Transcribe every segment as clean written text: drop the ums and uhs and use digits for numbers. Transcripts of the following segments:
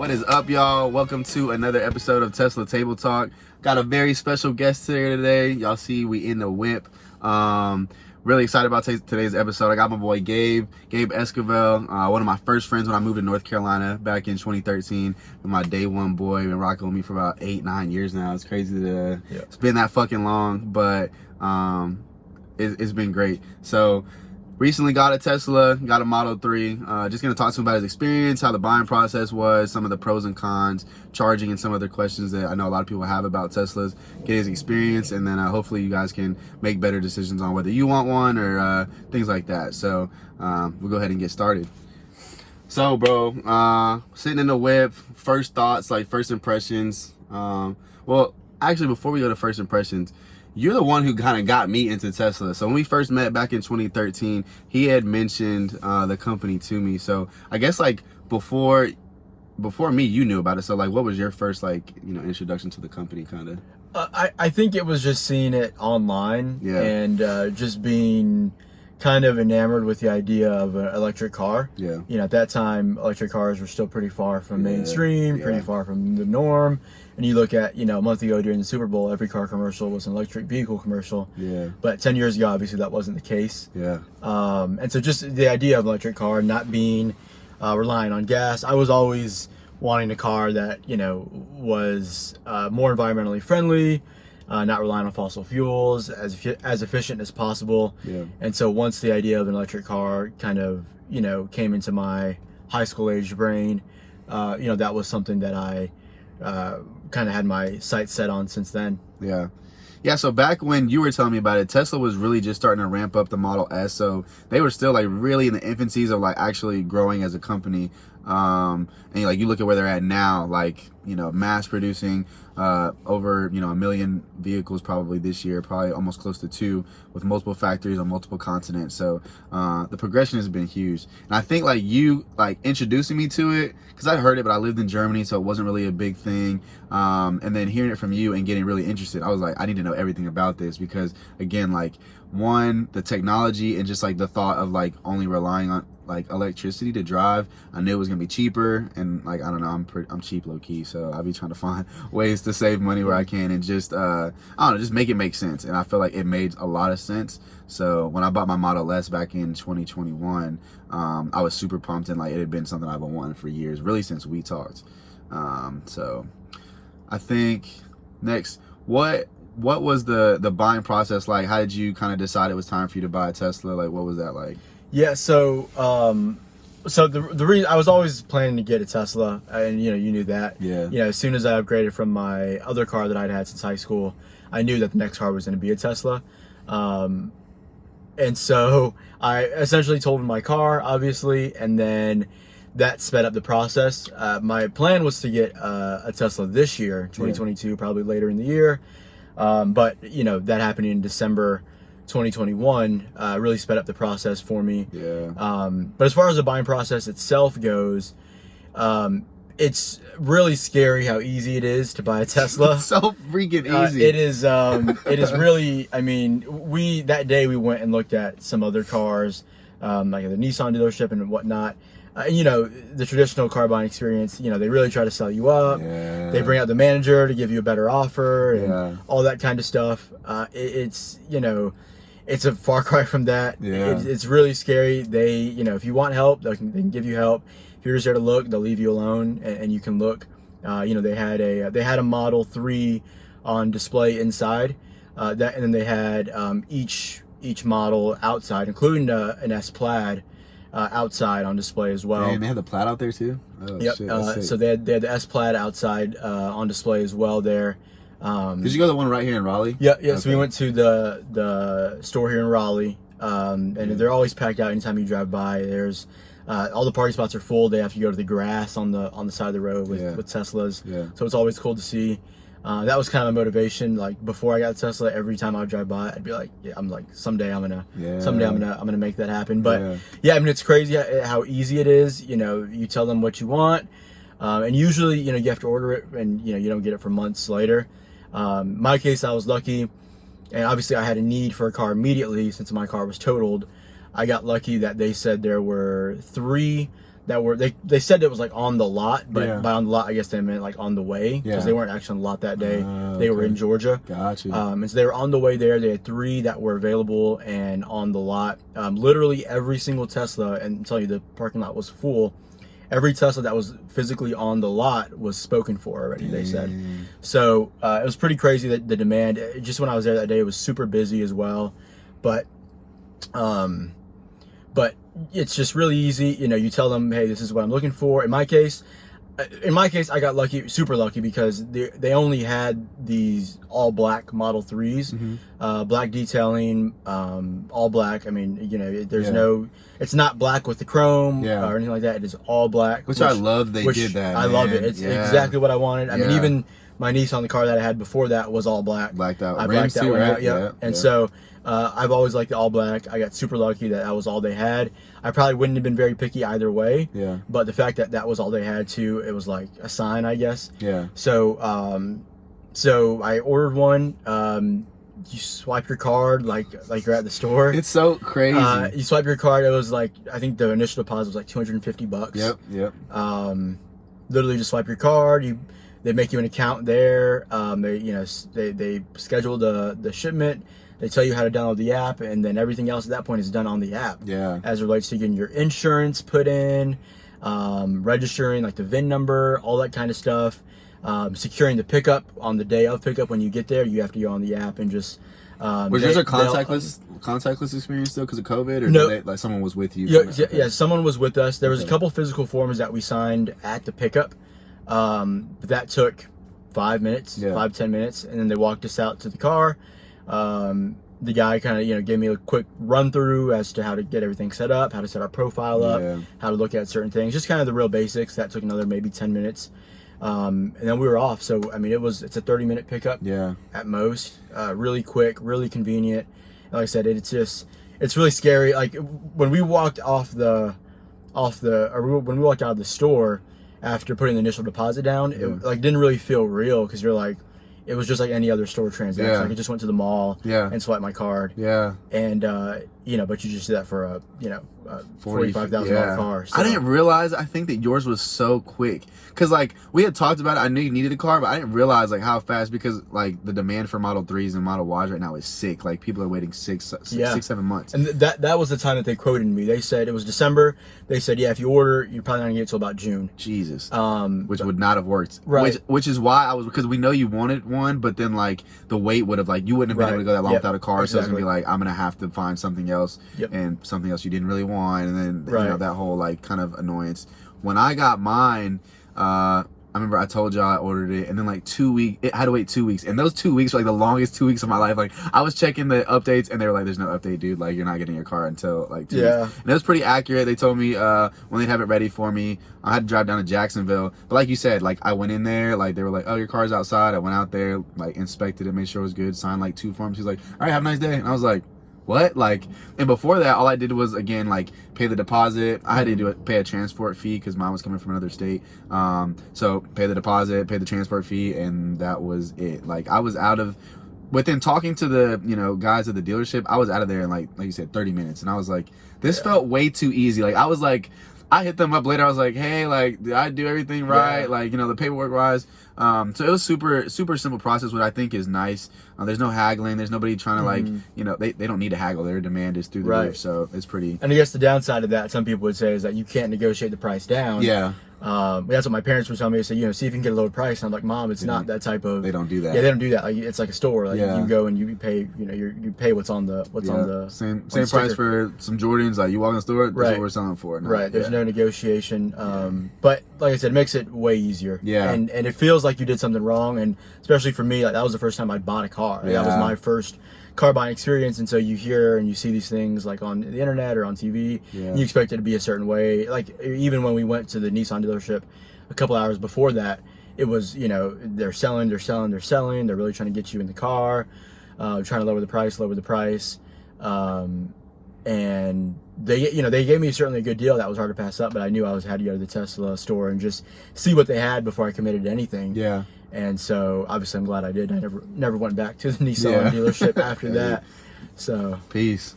What is up, y'all? Welcome to another episode of Tesla Table Talk. Got a very special guest here today. Y'all see we in the whip. Really excited about today's episode. I got my boy Gabe Esquivel, one of my first friends when I moved to North Carolina back in 2013. My day one boy, been rocking with me for about 8-9 years now. It's crazy that it's been that fucking long, but it's been great. So recently got a Tesla, got a Model 3. Just gonna talk to him about his experience, how the buying process was, some of the pros and cons, charging, and some other questions that I know a lot of people have about Teslas. Get his experience, and then hopefully you guys can make better decisions on whether you want one or things like that. So we'll go ahead and get started. So, bro, sitting in the whip, first thoughts, like first impressions. Well, actually, before we go to first impressions, you're the one who kind of got me into Tesla. So when we first met back in 2013, he had mentioned the company to me. So I guess like before me, you knew about it. So like, what was your first introduction to the company, kind of? I think it was just seeing it online and just being kind of enamored with the idea of an electric car. Yeah. You know, at that time, electric cars were still pretty far from mainstream, pretty far from the norm. And you look at, a month ago during the Super Bowl, every car commercial was an electric vehicle commercial. Yeah. But 10 years ago, obviously, that wasn't the case. Yeah. And so just the idea of an electric car not being relying on gas, I was always wanting a car that, was more environmentally friendly, not relying on fossil fuels, as efficient as possible. Yeah. And so once the idea of an electric car kind of, came into my high school age brain, that was something that I kind of had my sights set on since then. Yeah. Yeah, so back when you were telling me about it, Tesla was really just starting to ramp up the Model S. So they were still like really in the infancies of like actually growing as a company. And like you look at where they're at now, like, mass producing over, 1 million vehicles probably this year, probably almost close to 2, with multiple factories on multiple continents. So the progression has been huge. And I think like you like introducing me to it, because I heard it, but I lived in Germany, so it wasn't really a big thing. And then hearing it from you and getting really interested, I was like, I need to know everything about this, because again, like, one, the technology and just like the thought of like only relying on like electricity to drive, I knew it was gonna be cheaper, and like I don't know, I'm cheap low key, so I'll be trying to find ways to save money where I can and just I don't know, just make it make sense. And I feel like it made a lot of sense. So when I bought my Model S back in 2021, I was super pumped, and like it had been something I've been wanting for years, really since we talked. So I think next, what was the buying process like? How did you kind of decide it was time for you to buy a Tesla? Like, what was that like? Yeah, so the reason I was always planning to get a Tesla, and you knew that. Yeah. As soon as I upgraded from my other car that I'd had since high school, I knew that the next car was going to be a Tesla. And so I essentially told him my car, obviously, and then that sped up the process. My plan was to get a Tesla this year, 2022, probably later in the year. But that happened in December 2021, really sped up the process for me. Yeah. But as far as the buying process itself goes, it's really scary how easy it is to buy a Tesla. It's so freaking easy. It is really, I mean, that day we went and looked at some other cars, like at the Nissan dealership and whatnot. The traditional car buying experience, they really try to sell you up. Yeah. They bring out the manager to give you a better offer and all that kind of stuff. It's a far cry from that. Yeah. It's really scary. They, if you want help, they can give you help. If you're just there to look, they'll leave you alone and you can look. They had a Model 3 on display inside, and then they had each model outside, including an S Plaid outside on display as well. And they had the Plaid out there too? Oh, yep. Shit, so they had the S Plaid outside on display as well there. Did you go to the one right here in Raleigh? Yeah. Okay. So we went to the store here in Raleigh, and they're always packed out anytime you drive by. There's all the parking spots are full. They have to go to the grass on the side of the road with Teslas. Yeah. So it's always cool to see. That was kind of a motivation. Like before I got a Tesla, every time I would drive by, I'd be like, I'm like, someday I'm gonna make that happen. But I mean, it's crazy how easy it is. You tell them what you want, and usually, you have to order it, and you don't get it for months later. My case, I was lucky, and obviously I had a need for a car immediately since my car was totaled. I got lucky that they said there were 3 that were they said it was like on the lot, but Yeah. by on the lot I guess they meant like on the way, because Yeah. they weren't actually on the lot that day. They were Okay. in Georgia. Gotcha. And so they were on the way there. They had 3 that were available and on the lot. Literally every single Tesla, and I'm telling you, the parking lot was full. Every Tesla that was physically on the lot was spoken for already, they said. So it was pretty crazy, that the demand. Just when I was there that day, it was super busy as well. But it's just really easy. You know, you tell them, hey, this is what I'm looking for. In my case, I got lucky, super lucky, because they only had these all black Model 3s, black detailing, all black. I mean, you know, there's no, it's not black with the chrome or anything like that. It is all black. Which I love they did that. I love it. It's exactly what I wanted. I mean, even my Nissan, the car that I had before that, was all black. Blacked out. I blacked that one out. Yeah. And so I've always liked the all black. I got super lucky that was all they had. I probably wouldn't have been very picky either way. Yeah. But the fact that was all they had too, it was like a sign, I guess. Yeah. So so I ordered one. You swipe your card like you're at the store. It's so crazy. You swipe your card. It was like, I think the initial deposit was like $250. Yep. Literally just swipe your card. They make you an account there. They schedule the shipment. They tell you how to download the app, and then everything else at that point is done on the app. Yeah. As it relates to getting your insurance put in, registering like the VIN number, all that kind of stuff. Securing the pickup on the day of pickup. When you get there, you have to go on the app and just. Was yours a contactless experience still because of COVID, or no, did like someone was with you? Yeah, someone was with us. There was a couple physical forms that we signed at the pickup, but that took 5 minutes, 5-10 minutes, and then they walked us out to the car. The guy kind of gave me a quick run through as to how to get everything set up, how to set our profile up, how to look at certain things, just kind of the real basics. That took another maybe 10 minutes. And then we were off. So I mean, it's a 30-minute pickup at most. Really quick, really convenient. And like I said, it's really scary. Like when we walked when we walked out of the store after putting the initial deposit down, it like didn't really feel real, because you're like, it was just like any other store transaction. Like I just went to the mall and swiped my card. And but you just did that for a $45,000 car. So. I didn't realize. I think that yours was so quick, because like we had talked about it. I knew you needed a car, but I didn't realize like how fast, because like the demand for Model 3s and Model Ys right now is sick. Like people are waiting 6-7 months. And that was the time that they quoted me. They said it was December. They said, yeah, if you order, you're probably not gonna get it till about June. Jesus. Which would not have worked. Right. Which is why because we know you wanted one, but then like the wait would have, like, you wouldn't have been able to go that long without a car. So it's gonna be like, I'm gonna have to find something else, and something else you didn't really want, and then that whole like kind of annoyance. When I got mine, I remember I told y'all I ordered it, and then like 2 weeks, I had to wait 2 weeks, and those 2 weeks were like the longest 2 weeks of my life. Like I was checking the updates, and they were like, "There's no update, dude. Like you're not getting your car until like 2 weeks." And it was pretty accurate. They told me when they'd have it ready for me. I had to drive down to Jacksonville, but like you said, like I went in there, like they were like, "Oh, your car's outside." I went out there, like inspected it, made sure it was good, signed like 2 forms. He's like, "All right, have a nice day," and I was like, what? Like, and before that, all I did was, again, like pay the deposit. I had to pay a transport fee because mine was coming from another state. So pay the deposit, pay the transport fee, and that was it. Like I was out of, within talking to the guys at the dealership, I was out of there in like you said, 30 minutes, and I was like, this felt way too easy. Like I was like, I hit them up later. I was like, hey, like, did I do everything right? Like, the paperwork wise. So it was super simple process, what I think is nice. There's no haggling. There's nobody trying to like, they don't need to haggle. Their demand is through the roof. So it's pretty. And I guess the downside of that, some people would say, is that you can't negotiate the price down. That's what my parents were telling me. They said, see if you can get a lower price. And I'm like, Mom, it's not that type of. They don't do that. Yeah, they don't do that. Like it's like a store. Like you go and you pay. You pay what's on the same price for some Jordans. Like you walk in the store, that's what we're selling for. There's no negotiation. But like I said, it makes it way easier. And it feels like you did something wrong. And especially for me, like that was the first time I bought a car. Like, that was my first car buying experience, and so you hear and you see these things like on the internet or on TV, and you expect it to be a certain way. Like even when we went to the Nissan dealership a couple hours before that, it was they're selling, they're really trying to get you in the car, trying to lower the price, and they gave me certainly a good deal that was hard to pass up, but I knew I had to go to the Tesla store and just see what they had before I committed to anything. And so obviously I'm glad I did. I never went back to the Nissan dealership after that. So peace.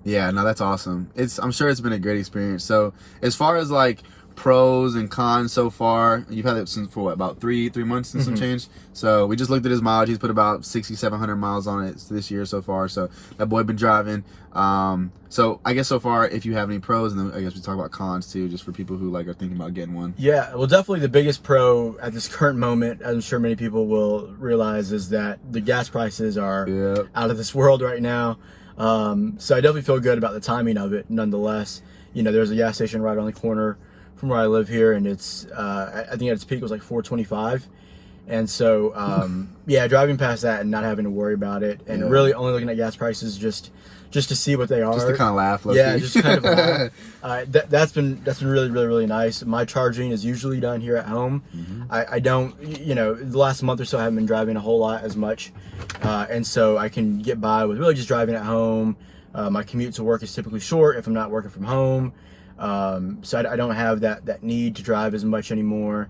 Yeah, no, that's awesome. I'm sure it's been a great experience. So as far as like pros and cons so far, you've had it since for what, about three months and some change. So we just looked at his mileage. He's put about 6,700 miles on it this year so far. So that boy been driving. So I guess so far, if you have any pros, and then I guess we talk about cons too, just for people who like are thinking about getting one. Yeah, well, definitely the biggest pro at this current moment, as I'm sure many people will realize, is that the gas prices are out of this world right now. So I definitely feel good about the timing of it. Nonetheless, you know, there's a gas station right on the corner from where I live here, and it's I think at its peak was like $4.25, and so yeah, driving past that and not having to worry about it, and really only looking at gas prices just to see what they are, just to kind of laugh. Yeah, just to kind of laugh. That's been really nice. My charging is usually done here at home. I don't, you know, the last month or so I haven't been driving a whole lot as much, and so I can get by with really just driving at home. My commute to work is typically short if I'm not working from home. So I don't have that need to drive as much anymore.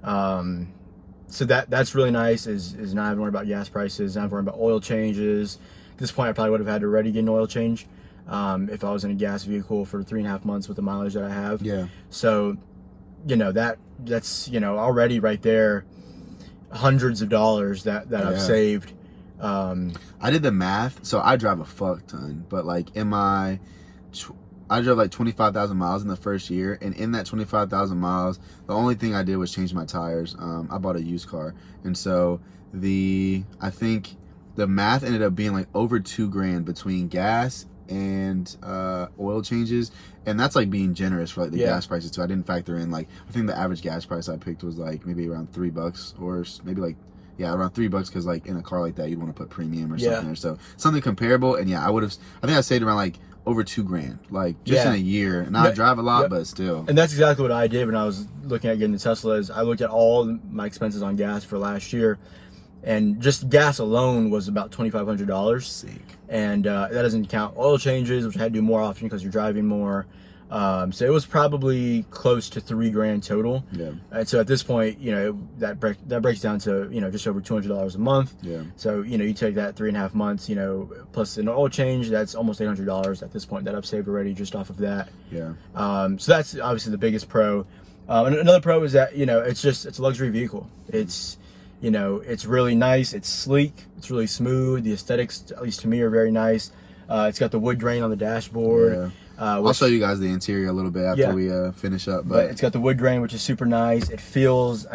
So that's really nice, is not having to worry about gas prices, not having to worry about oil changes. At this point, I probably would have had to already get an oil change if I was in a gas vehicle for 3.5 months with the mileage that I have. Yeah. So, you know, that's, you know, already right there, hundreds of dollars that I've saved. I did the math. So I drive a fuck ton, but like I drove like 25,000 miles in the first year, and in that 25,000 miles, the only thing I did was change my tires. I bought a used car, and so I think the math ended up being like over $2,000 between gas and oil changes, and that's like being generous for like the gas prices too. I didn't factor in, like, I think the average gas price I picked was like maybe around $3, or maybe like around $3, because like in a car like that you'd want to put premium or something, or so something comparable. And I think I saved around like over $2,000, like just in a year. And I drive a lot, but still. And that's exactly what I did when I was looking at getting the Tesla. Is I looked at all my expenses on gas for last year, and just gas alone was about $2,500. Sick. And that doesn't count oil changes, which I had to do more often because you're driving more. So it was probably close to $3,000 total. Yeah. And so at this point, you know, that breaks down to, you know, just over $200 a month. Yeah. So, you know, you take that 3.5 months, you know, plus an oil change, that's almost $800 at this point that I've saved already just off of that. Yeah. So that's obviously the biggest pro. And another pro is that, you know, it's a luxury vehicle. It's, you know, it's really nice. It's sleek. It's really smooth. The aesthetics, at least to me, are very nice. It's got the wood grain on the dashboard. Yeah. I'll show you guys the interior a little bit after we finish up. But it's got the wood grain, which is super nice. It feels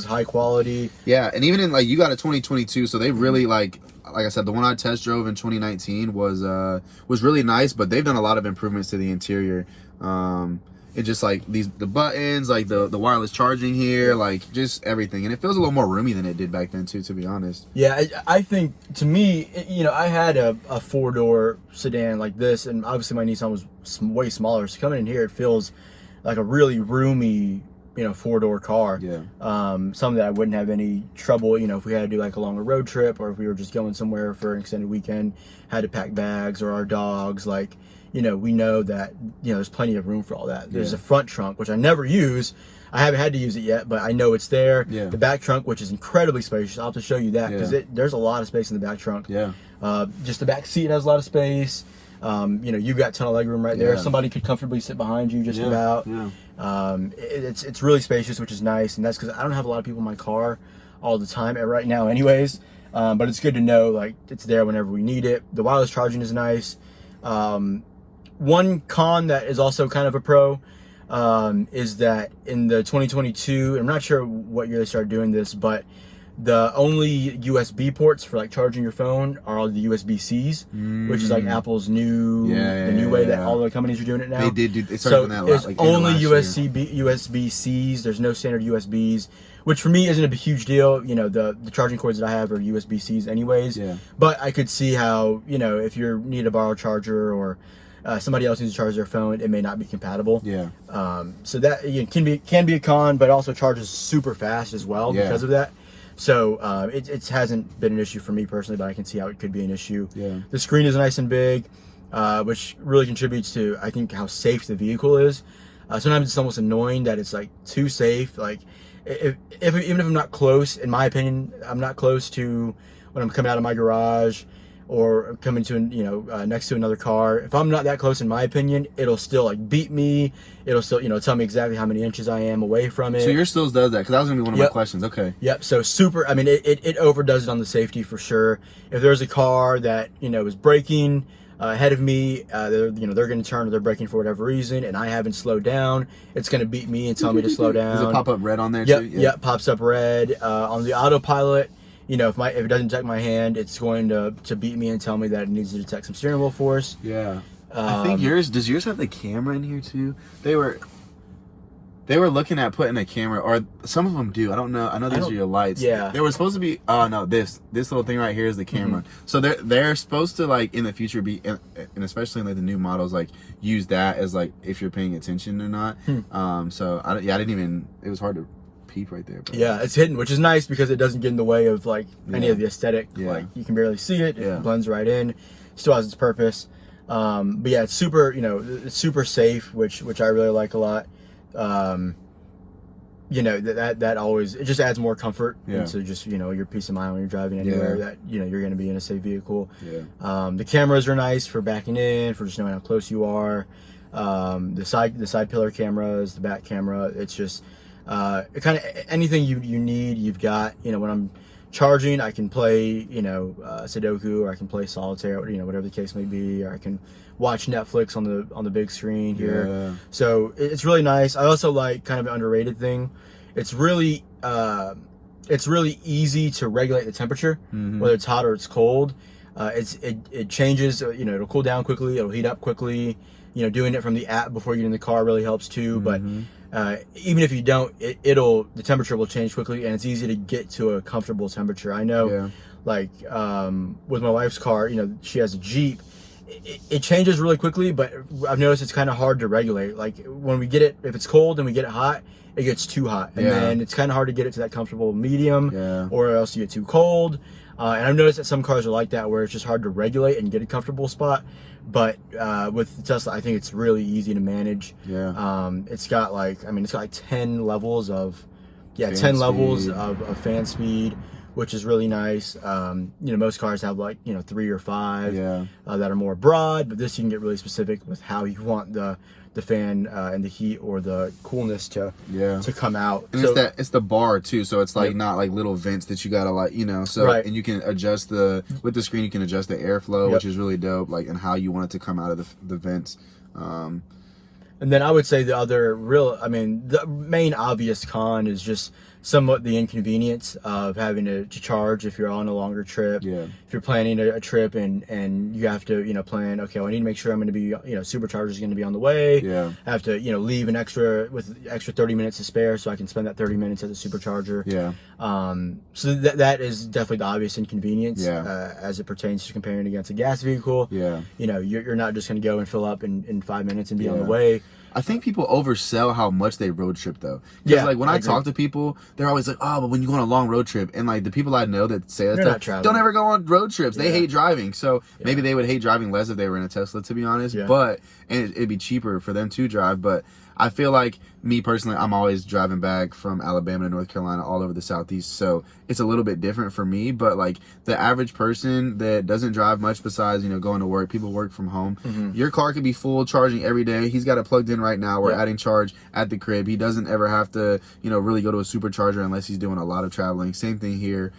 high quality. Yeah, and even in, like, you got a 2022, so they really, like I said, the one I test drove in 2019 was really nice, but they've done a lot of improvements to the interior. It's just like the buttons, like the wireless charging here, like just everything, and it feels a little more roomy than it did back then too, to be honest. Yeah, I think, to me, you know, I had a 4-door sedan like this, and obviously my Nissan was way smaller. So coming in here, it feels like a really roomy, you know, 4-door car. Yeah. Something that I wouldn't have any trouble, you know, if we had to do like a longer road trip, or if we were just going somewhere for an extended weekend, had to pack bags or our dogs, like. You know, we know that, you know, there's plenty of room for all that. There's a front trunk, which I never use. I haven't had to use it yet, but I know it's there. Yeah. The back trunk, which is incredibly spacious. I'll have to show you that, because there's a lot of space in the back trunk. Yeah. Just the back seat has a lot of space. You know, you've got a ton of legroom right there. Somebody could comfortably sit behind you just about. Yeah. It's really spacious, which is nice, and that's because I don't have a lot of people in my car all the time right now anyways. But it's good to know, like, it's there whenever we need it. The wireless charging is nice. One con that is also kind of a pro is that in the 2022, I'm not sure what year they started doing this, but the only USB ports for like charging your phone are all the USB-Cs, which is like Apple's new way that all the companies are doing it now. They started doing that a lot. Like only USB-Cs. There's no standard USBs, which for me isn't a huge deal. You know, the charging cords that I have are USB-Cs anyways. Yeah. But I could see how, you know, if you need to borrow a charger, or somebody else needs to charge their phone, it may not be compatible. Yeah. So that, you know, can be a con, but also charges super fast as well because of that. So it hasn't been an issue for me personally, but I can see how it could be an issue. Yeah. The screen is nice and big, which really contributes to, I think, how safe the vehicle is. Sometimes it's almost annoying that it's like too safe. Like even if I'm not close, in my opinion, I'm not close to when I'm coming out of my garage, or coming to next to another car, if I'm not that close, in my opinion, it'll still like beat me. It'll still tell me exactly how many inches I am away from it. So your stills does that, because that was gonna be one of my questions. Okay. Yep. So super. I mean, it overdoes it on the safety for sure. If there's a car that is braking ahead of me, they're going to turn, or they're braking for whatever reason, and I haven't slowed down, it's going to beat me and tell me to slow down. Does it pop up red on there too? Yeah. Yep, pops up red. On the autopilot, if it doesn't detect my hand, it's going to beat me and tell me that it needs to detect some steering wheel force. Yeah. I think does yours have the camera in here too? They were looking at putting a camera, or some of them do. I don't know. I know these are your lights. Yeah. They were supposed to be. Oh no, this little thing right here is the camera. Mm-hmm. So they're supposed to, like, in the future be, and especially in like the new models, like use that as like if you're paying attention or not. So I didn't even. It was hard to peep right there. But. Yeah, it's hidden, which is nice because it doesn't get in the way of like any of the aesthetic. Yeah. Like you can barely see it. It blends right in. Still has its purpose. But yeah, it's super. It's super safe, which I really like a lot. That always, it just adds more comfort into just your peace of mind when you're driving anywhere that you're going to be in a safe vehicle. The cameras are nice for backing in, for just knowing how close you are. The side pillar cameras, the back camera, it's just kind of anything you need, you've got. When I'm charging, I can play Sudoku, or I can play solitaire, whatever the case may be, or I can watch Netflix on the big screen here. Yeah. So it's really nice. I also like, kind of an underrated thing, it's really easy to regulate the temperature, whether it's hot or it's cold. It changes. It'll cool down quickly, it'll heat up quickly. Doing it from the app before you get in the car really helps too. But even if you don't, the temperature will change quickly, and it's easy to get to a comfortable temperature. I know, like with my wife's car, she has a Jeep. It changes really quickly, but I've noticed it's kind of hard to regulate. Like when we get it, if it's cold and we get it hot, it gets too hot, and then it's kind of hard to get it to that comfortable medium, or else you get too cold. And I've noticed that some cars are like that, where it's just hard to regulate and get a comfortable spot. But with the Tesla, I think it's really easy to manage. It's got like 10 levels of fan speed, which is really nice. Most cars have like 3 or 5 that are more broad, but this you can get really specific with how you want the fan and the heat or the coolness to come out. And it's the bar too, so it's like not like little vents that you gotta and you can adjust with the screen, you can adjust the airflow, which is really dope, like, and how you want it to come out of the vents. And then I would say the main obvious con is just somewhat the inconvenience of having to charge if you're on a longer trip. If you're planning a trip and you have to, plan, okay, well, I need to make sure I'm going to be, supercharger's going to be on the way. I have to, leave an extra 30 minutes to spare so I can spend that 30 minutes at the supercharger. So that is definitely the obvious inconvenience as it pertains to comparing against a gas vehicle. You're not just going to go and fill up in 5 minutes and be on the way. I think people oversell how much they road trip though. Because like when I talk to people, they're always like, "Oh, but when you go on a long road trip," and like the people I know that say that stuff don't ever go on road trips. They hate driving, so maybe they would hate driving less if they were in a Tesla, to be honest. But it'd be cheaper for them to drive. But I feel like, me personally, I'm always driving back from Alabama to North Carolina, all over the Southeast, so it's a little bit different for me. But like the average person that doesn't drive much besides going to work, people work from home, your car could be full charging every day. He's got it plugged in right now. We're adding charge at the crib. He doesn't ever have to really go to a supercharger unless he's doing a lot of traveling. Same thing here.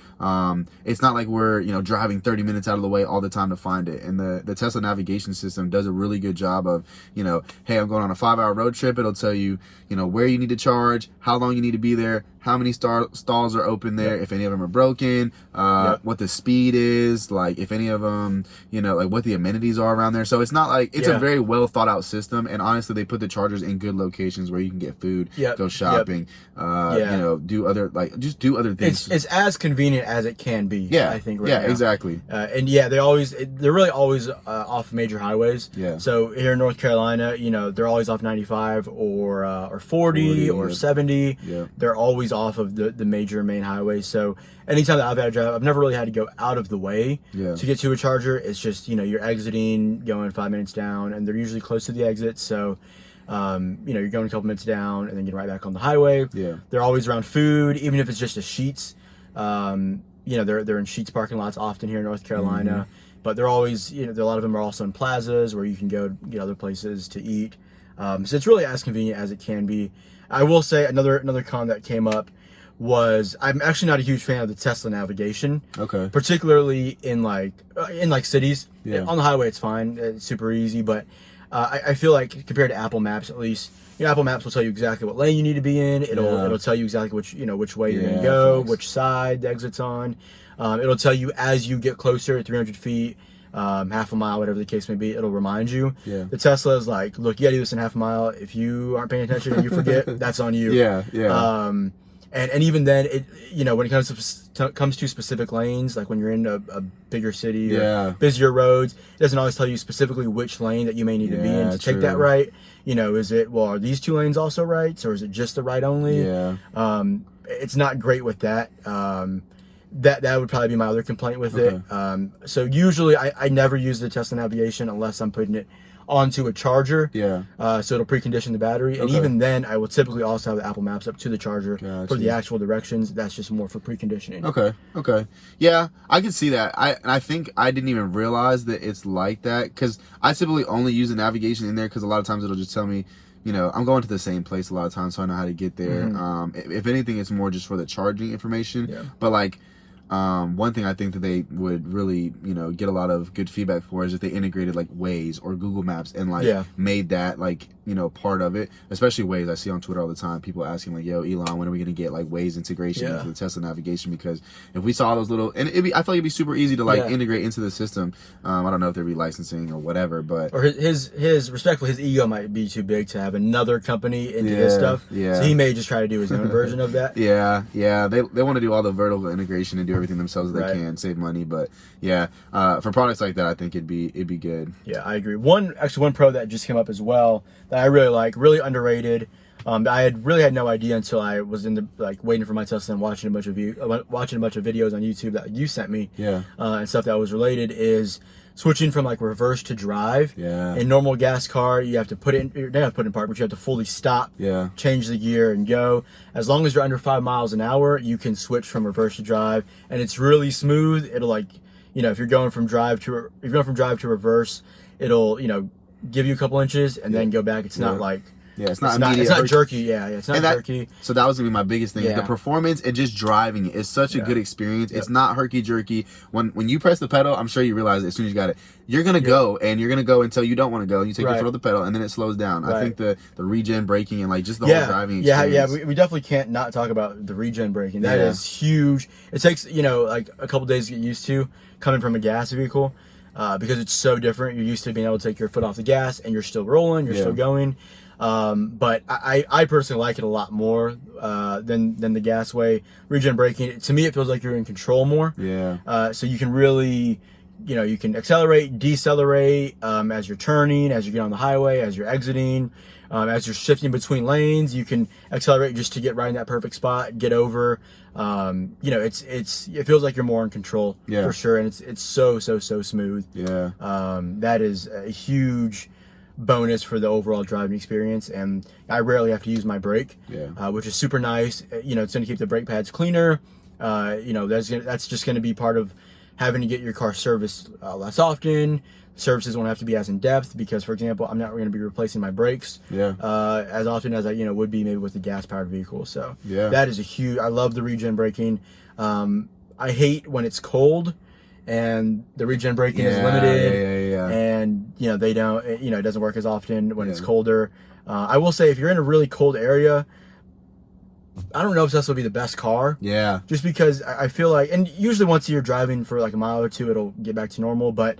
It's not like we're driving 30 minutes out of the way all the time to find it. And the Tesla navigation system does a really good job of hey, I'm going on a 5-hour road trip. It'll tell you where you need to charge, how long you need to be there, how many stalls are open there, if any of them are broken, what the speed is, like if any of them, like what the amenities are around there. So it's not like, it's a very well thought out system. And honestly, they put the chargers in good locations where you can get food, go shopping, do other things. It's as convenient as it can be. I think right now. Exactly. And they're really always off major highways. So here in North Carolina, they're always off 95 or 40 or 70. They're always off of the major main highways. So anytime that I've had to drive, I've never really had to go out of the way to get to a charger. It's just you're exiting, going 5 minutes down, and they're usually close to the exit. So you're going a couple minutes down and then getting right back on the highway. They're always around food, even if it's just a Sheetz. They're in Sheetz parking lots often here in North Carolina. but they're always, a lot of them are also in plazas where you can go get other places to eat. So it's really as convenient as it can be. I will say another con that came up was I'm actually not a huge fan of the Tesla navigation. Okay. Particularly in cities. Yeah. On the highway, it's fine. It's super easy, but I feel like compared to Apple Maps, at least, Apple Maps will tell you exactly what lane you need to be in. It'll tell you exactly which way you're gonna go, thanks. which side the exit's on. It'll tell you as you get closer, 300 feet, half a mile, whatever the case may be. It'll remind you. Yeah. The Tesla is like, look, you gotta do this in half a mile. If you aren't paying attention and you forget, that's on you. Yeah. And even then, when it comes to specific lanes, like when you're in a bigger city or busier roads, it doesn't always tell you specifically which lane that you may need to be in to take that right. Are these two lanes also rights, or is it just the right only? Yeah. It's not great with that. That would probably be my other complaint with it. So usually I never use the Tesla navigation unless I'm putting it onto a charger. Yeah. So it'll precondition the battery. And even then, I will typically also have the Apple Maps up to the charger for the actual directions. That's just more for preconditioning. Okay. Yeah, I can see that. I think I didn't even realize that it's like that, because I typically only use the navigation in there because a lot of times it'll just tell me, I'm going to the same place a lot of times, so I know how to get there. If anything, it's more just for the charging information. Yeah. But like, one thing I think that they would really, get a lot of good feedback for is if they integrated like Waze or Google Maps and made that like, part of it. Especially Waze. I see on Twitter all the time people asking like, "Yo, Elon, when are we gonna get like Waze integration into the Tesla navigation?" Because if we saw those little, and I feel like it'd be super easy to like integrate into the system. I don't know if there'd be licensing or whatever, but or his respectfully, his ego might be too big to have another company into his stuff. Yeah. So he may just try to do his own version of that. Yeah. They want to do all the vertical integration and do everything themselves that they can, save money. But for products like that, I think it'd be good. Yeah, I agree. One pro that just came up as well that I really like, really underrated. I had no idea until I was in the waiting for my Tesla and watching a bunch of videos on YouTube that you sent me. And stuff that was related is switching from reverse to drive. In normal gas car, you have to put it in, you don't have to put it in park, but you have to fully stop, change the gear and go. As long as you're under 5 miles an hour, you can switch from reverse to drive, and it's really smooth. It'll if you're going from drive to reverse, it'll give you a couple inches and then go back. It's not like it's not jerky. It's not jerky. So that was gonna be my biggest thing. The performance and just driving it is such a good experience. It's not herky jerky. When you press the pedal, I'm sure you realize it as soon as you got it, you're gonna go, and you're gonna go until you don't want to go, and you take your foot off the pedal, and then it slows down. I think the regen braking and just the whole driving experience. We definitely can't not talk about the regen braking. That is huge. It takes a couple days to get used to coming from a gas vehicle. Because it's so different. You're used to being able to take your foot off the gas and you're still rolling, you're still going. But I personally like it a lot more than the gas way. Regen braking, to me, it feels like you're in control more. So you can really, you can accelerate, decelerate as you're turning, as you get on the highway, as you're exiting, as you're shifting between lanes. You can accelerate just to get right in that perfect spot, get over. It feels like you're more in control for sure, and it's so smooth. That is a huge bonus for the overall driving experience, and I rarely have to use my brake, which is super nice. It's going to keep the brake pads cleaner. That's just going to be part of having to get your car serviced less often. Services won't have to be as in depth because, for example, I'm not going to be replacing my brakes as often as I would be maybe with a gas powered vehicle. So that is a huge. I love the regen braking. I hate when it's cold and the regen braking is limited, and they don't. It doesn't work as often when it's colder. I will say if you're in a really cold area, I don't know if this will be the best car. Just because I feel like, and usually once you're driving for a mile or two, it'll get back to normal, but.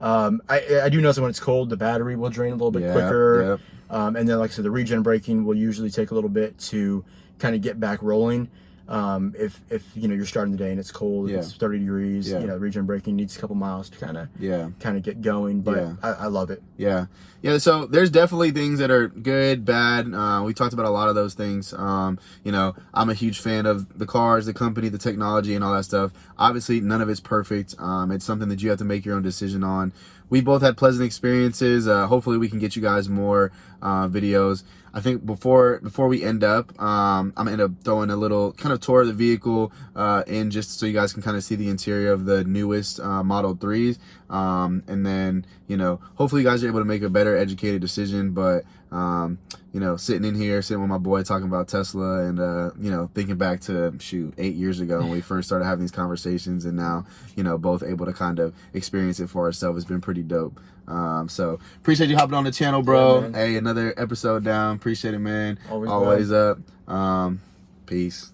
I do notice that when it's cold, the battery will drain a little bit quicker. And then, like I said, the regen braking will usually take a little bit to kind of get back rolling. If you're starting the day and it's cold, if it's 30 degrees, regen braking needs a couple miles to kind of get going. But I love it. So there's definitely things that are good, bad. We talked about a lot of those things. I'm a huge fan of the cars, the company, the technology, and all that stuff. Obviously, none of it's perfect. It's something that you have to make your own decision on. We both had pleasant experiences. Hopefully, we can get you guys more videos. I think before we end up, I'm gonna end up throwing a little kind of tour of the vehicle in just so you guys can kind of see the interior of the newest Model 3s. And then, you know, hopefully you guys are able to make a better educated decision. But, you know, sitting with my boy talking about Tesla and, you know, thinking back to, 8 years ago when we first started having these conversations, and now, you know, both able to kind of experience it for ourselves has been pretty dope. So appreciate you hopping on the channel, bro. Yeah, hey, another episode down. Appreciate it, man. Always up. Peace.